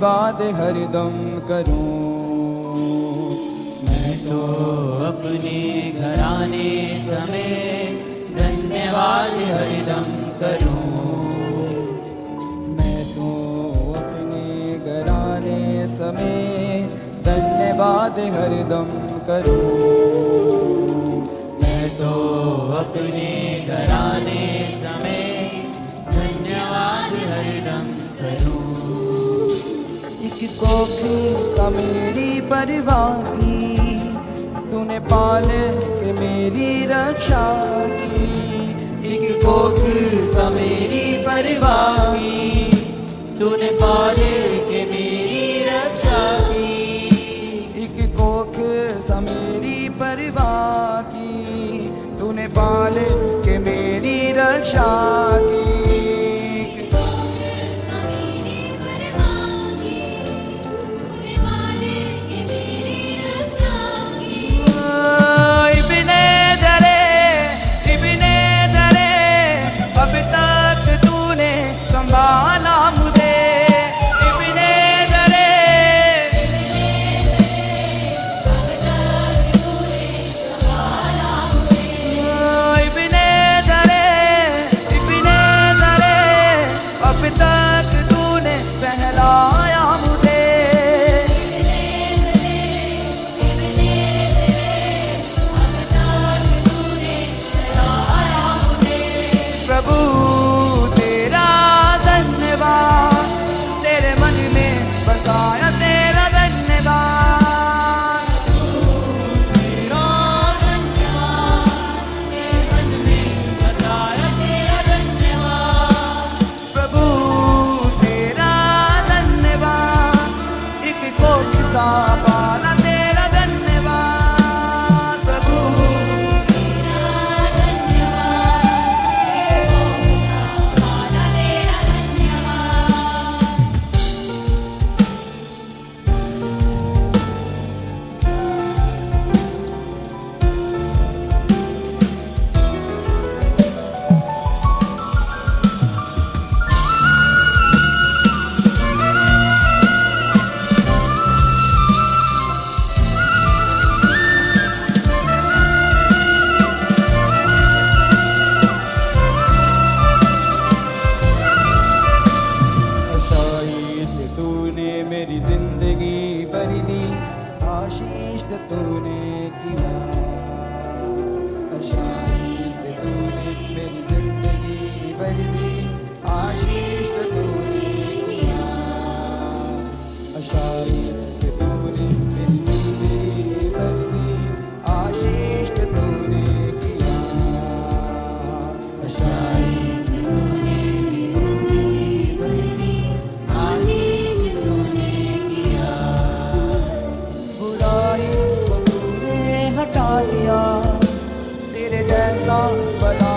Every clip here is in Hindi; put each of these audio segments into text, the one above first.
धन्यवाद हरदम करूं। मैं तो अपने घराने समेत धन्यवाद हरदम करूं। मैं तो अपने घराने समेत धन्यवाद हरदम करूं। मैं तो अपने घराने समेत धन्यवाद हरदम करूं। एक कोख सा मेरी परवाह की, तूने पाल के मेरी रक्षा की। एक कोख सा मेरी परवाह की, तूने पाल के मेरी रक्षा की। एक कोख सा मेरी परवाह की, तूने पाल के मेरी रक्षा की। संभाला मुझे इब्ने दरे, इब्ने दरे, इब्ने दरे, अब तक तूने बहलाया मुझे। प्रभु तेरे मन में बसाया तेरा धन्यवाद। तेरा धन्यवाद, तेरे मन में बसाया तेरा धन्यवाद। प्रभु तेरा धन्यवाद, एक कोख सा पाला तेरा धन्यवाद। प्रभु मेरी जिंदगी भर दी, आशीष तूने किया। आशीष तूने मेरी जिंदगी भर दी, आशीष तूने किया। आशीष तूने मेरी जिंदगी भर दी, आशीष तूने किया। आशीष तूने मेरी जिंदगी भर दी, आशीष तूने किया। बुराई को तूने हटा दिया, तेरे जैसा बना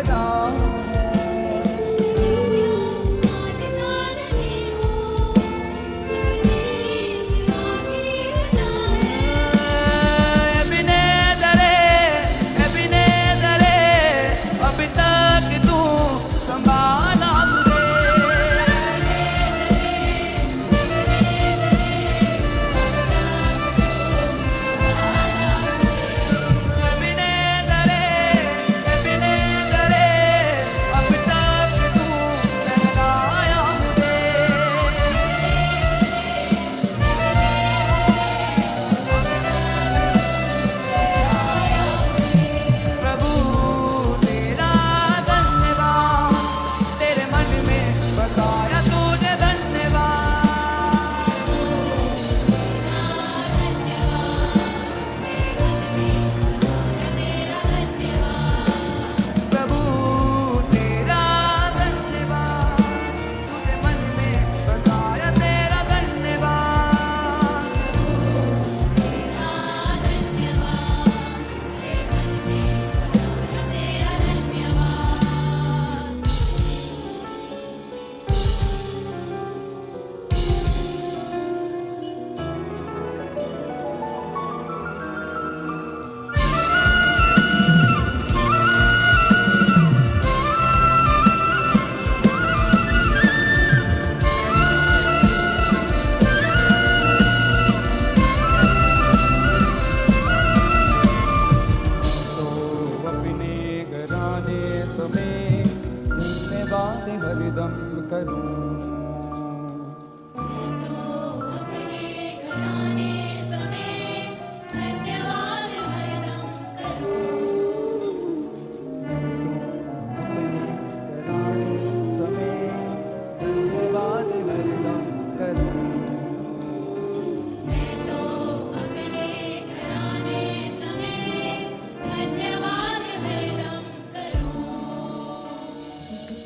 अदा है। मानता नहीं हूँ सिर्फ तेरी दीवानी अदा है। एबिनेज़रे, अभी तक तू संभाला मुझे। एबिनेज़रे, अभी तक तू सहलाया मुझे। प्रभु तेरा धन्यवाद, तेरे मन में बसाया तुझे धन्यवाद। प्रभु तेरा धन्यवाद, तुझे मन में बसाया तेरा धन्यवाद। तो अपने घराने समेत धन्यवाद हरदम करूं। तो अपने घराने समेत धन्यवाद हरदम करूँ। अपने घराने समेत धन्यवाद हरदम करूं। मैं तो अपने घराने समेत धन्यवाद हरदम करूँ।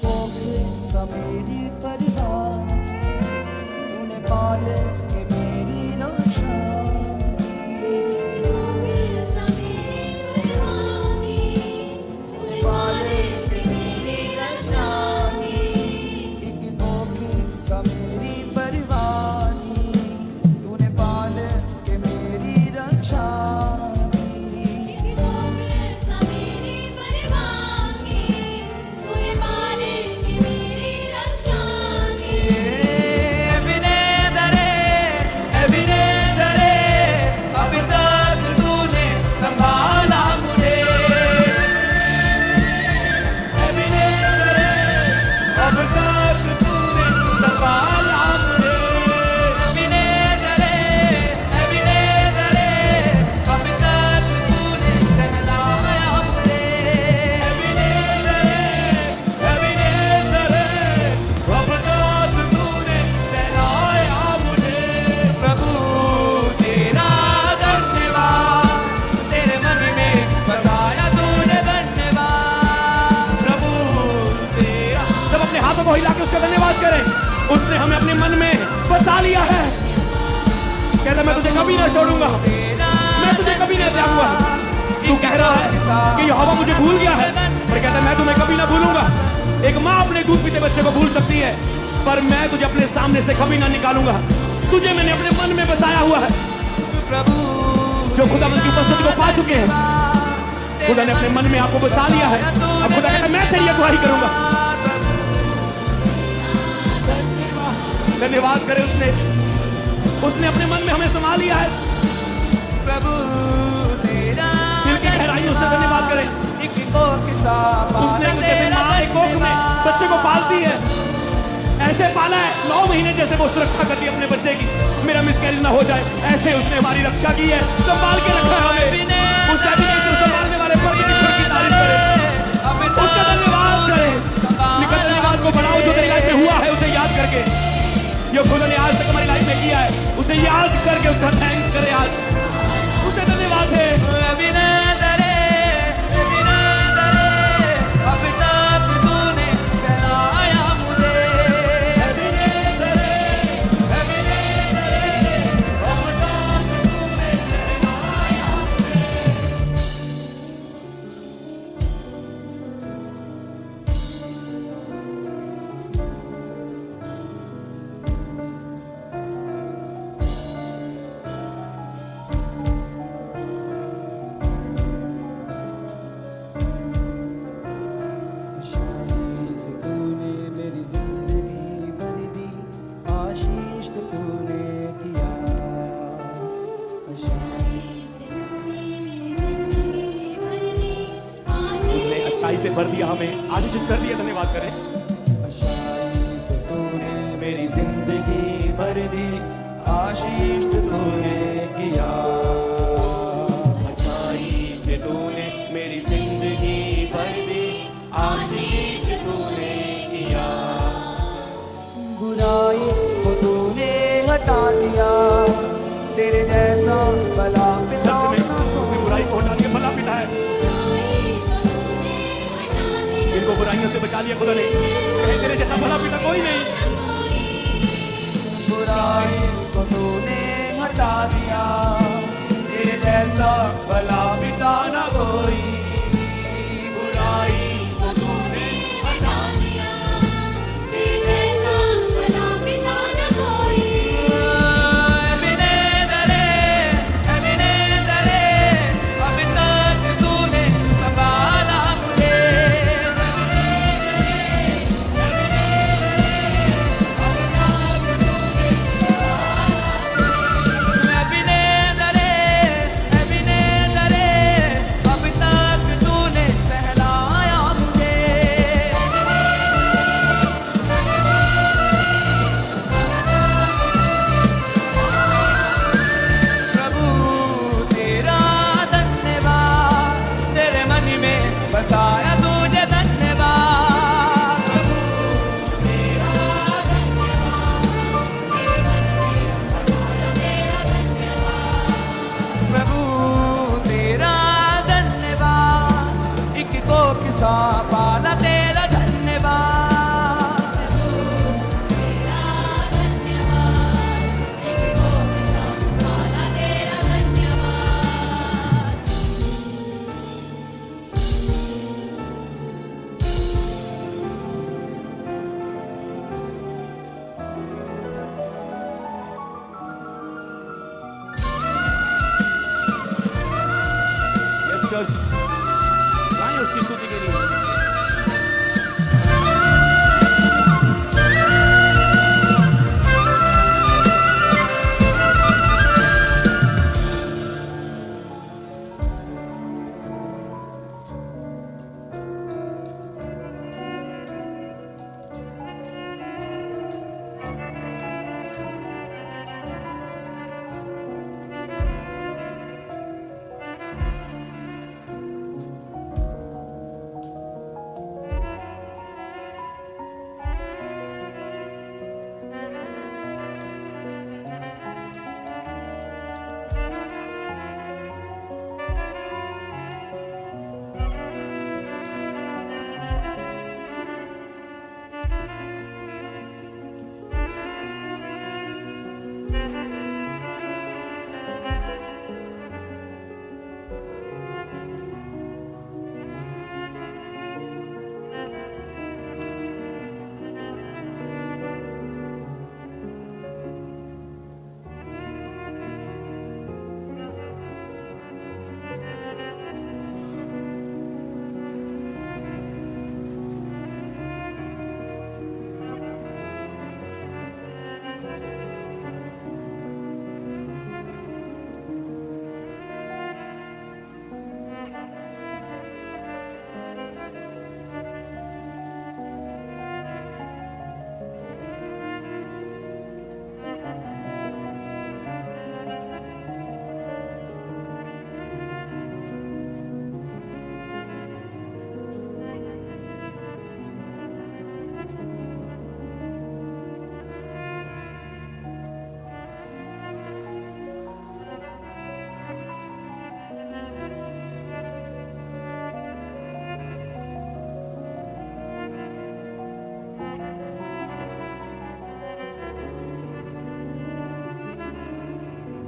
कोखे सा मेरी परिवार, तूने पाले के मेरी रक्षा की। एक कोखे सा मेरी परिवार की, तूने पाले के मेरी रक्षा की। एबिनेज़रे, अभी तक तूने संभाला मुझे। एबिनेज़रे, अब तक तूने संभाला मुझे। एबिनेज़रे, अभी तक तूने सहलाया मुझे। एबिनेज़रे, अब तक तूने सहलाया मुझे। प्रभु तेरा धन्यवाद, तेरे मन में बसाया तूने धन्यवाद। प्रभु तेरा, सब अपने हाथों को हिला के उसका धन्यवाद करें। उसने हमें अपने मन में बसा लिया है। कहता मैं तुझे कभी ना छोड़ूंगा, मैं तुझे कभी ना त्यागूंगा। तू कह रहा है कि यहोवा मुझे भूल गया है, पर कहता मैं तुम्हें कभी ना भूलूंगा। एक माँ अपने दूध पीते बच्चे को भूल सकती है, पर मैं तुझे अपने सामने से कभी ना निकालूंगा। तुझे मैंने अपने मन में बसाया हुआ है। प्रभु जो खुदावंद की उपस्थिति को पा चुके हैं, खुदा ने अपने मन में आपको बसा लिया है। अब खुदा कहता मैं तेरी अगुवाई करूंगा। धन्यवाद करे उसने अपने मन में हमें समा लिया है। प्रभु तेरा दिल की गहराइयों से धन्यवाद करें। एक कोख सा उसने जैसे माँ एक कोख में बच्चे को पालती है, ऐसे पाला है। 9 महीने जैसे वो सुरक्षा करती है अपने बच्चे की, मेरा मिसकैरेज ना हो जाए, ऐसे उसने हमारी रक्षा की है, संभाल के रखा है हमें। उस संभालने वाले परमेश्वर की तारीफ करें, उसका धन्यवाद करें। निकल धन्यवाद को बढ़ाओ जो तेरी लाइफ में हुआ है, उसे याद करके। जो खुदा ने आज तक हमारी लाइफ में किया है, उसे याद करके उसका थैंक्स करें। आज उसे धन्यवाद है। एबिनेज़रे, अब तक तूने सहलाया मुझे। एबिनेज़रे, अब तक तूने सहलाया मुझे। भर दिया, हमें आशीषित कर दिया। धन्यवाद करें। अच्छाई से तूने मेरी जिंदगी भर दी, आशीष तूने किया। अच्छाई से तूने मेरी जिंदगी भर दी, आशीष तूने किया। बुराई को तूने हटा दिया, तेरे जैसा भला पिता सच में उसने बुराई को हटा दिया, भला पिता है। इनको बुराइयों से बचा लिया खुदा ने। कहे तेरे जैसा भला पिता कोई नहीं। बुराई को तूने हटा दिया, तेरे जैसा भला पिता ना कोई। बुराई को तूने हटा दिया, तेरे जैसा भला पिता न कोई। अब तक तूने संभाला मुझे। अब तक तूने सहलाया मुझे। प्रभु तेरा धन्यवाद, तेरे मन में बसाया तुझे धन्यवाद। प्रभु तेरा धन्यवाद, एक को किसा पाला तेरा धन्यवाद। तेरा धन्यवाद। यस चर्च, गाएं उसकी स्तुति के लिए।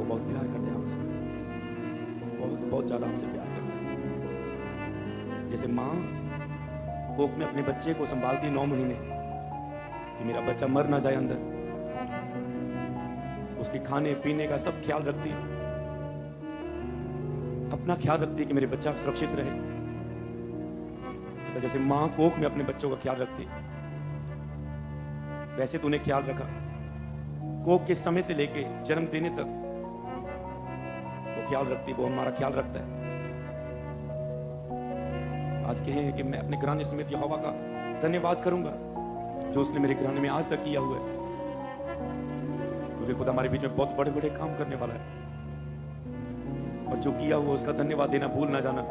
बहुत प्यार करते हैं हमसे, बहुत ज्यादा हमसे प्यार करते हैं। जैसे माँ कोख में अपने बच्चे को संभालती 9 महीने कि मेरा बच्चा मर ना जाए अंदर, उसके खाने पीने का सब ख्याल रखती, अपना ख्याल रखती कि मेरे बच्चा सुरक्षित रहे। तो जैसे माँ कोख में अपने बच्चों का ख्याल रखती, वैसे तूने ख्याल रखा कोख के समय से लेके जन्म देने तक। वो ख्याल रखती, वो हमारा ख्याल रखता है। आज कहें कि मैं अपने घराने समेत यहोवा का धन्यवाद करूंगा जो उसने मेरे घराने में आज तक किया हुआ है, क्योंकि खुदा हमारे बीच में बहुत बड़े बड़े काम करने वाला है, और जो किया हुआ उसका धन्यवाद देना भूल ना जाना।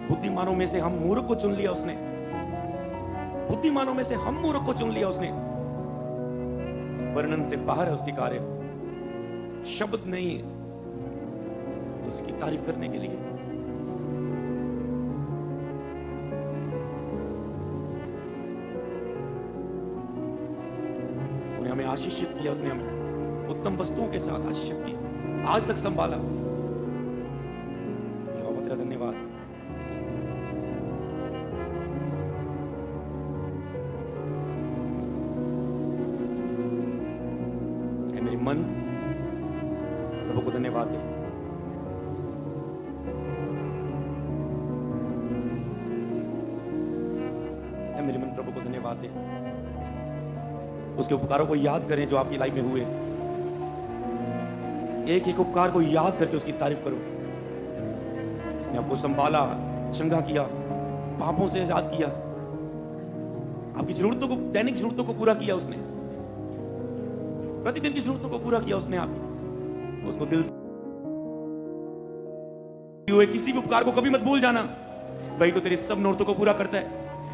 बुद्धिमानों में से हम मूर्ख को चुन लिया उसने, बुद्धिमानों में से हम मूर्ख को चुन लिया उसने। वर्णन से बाहर है उसकी कार्य, शब्द नहीं है उसकी तारीफ करने के लिए। उन्हें हमें आशीषित किया, उसने हमें उत्तम वस्तुओं के साथ आशीषित किया, आज तक संभाला। यहोवा तेरा धन्यवाद। मेरे मन प्रभु को धन्यवाद दे। मेरे मन प्रभु को धन्यवाद दे। उसके उपकारों को याद करें जो आपकी लाइफ में हुए, एक एक उपकार को याद करके उसकी तारीफ करो। उसने आपको संभाला, चंगा किया, पापों से आजाद किया, आपकी जरूरतों को, दैनिक जरूरतों को पूरा किया उसने, प्रतिदिन की जरूरतों को पूरा किया उसने आपकी। उसको दिल से हुए किसी भी उपकार को कभी मत भूल जाना। वही तो तेरे सब नौरतों को पूरा करता है,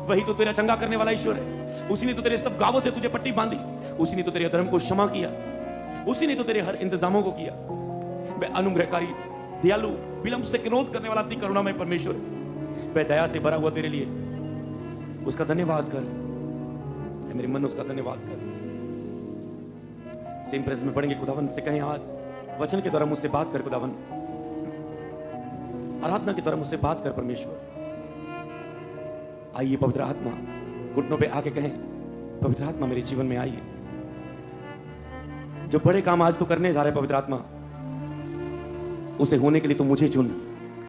वही तो तेरा चंगा करने वाला ईश्वर है। उसी ने तो तेरे सब गावों से तुझे पट्टी बांधी, उसी ने तो तेरे धर्म को क्षमा किया, उसी ने तो तेरे हर इंतजामों को किया। वह अनुग्रहकारी, दयालु, विलंब से क्रोध करने वाला अति करुणामय परमेश्वर, वह दया से भरा हुआ तेरे लिए। उसका धन्यवाद कर मेरे मन, उसका धन्यवाद कर। सेम प्रेजेंस में पढ़ेंगे। खुदावन से कहें आज वचन के द्वारा मुझसे बात कर खुदावन, आराधना के द्वारा मुझसे बात कर परमेश्वर। आइए पवित्र आत्मा, घुटनों पे आके कहें पवित्र आत्मा मेरे जीवन में आइए। जो बड़े काम आज तो करने जा रहे पवित्र आत्मा, उसे होने के लिए तो मुझे चुन।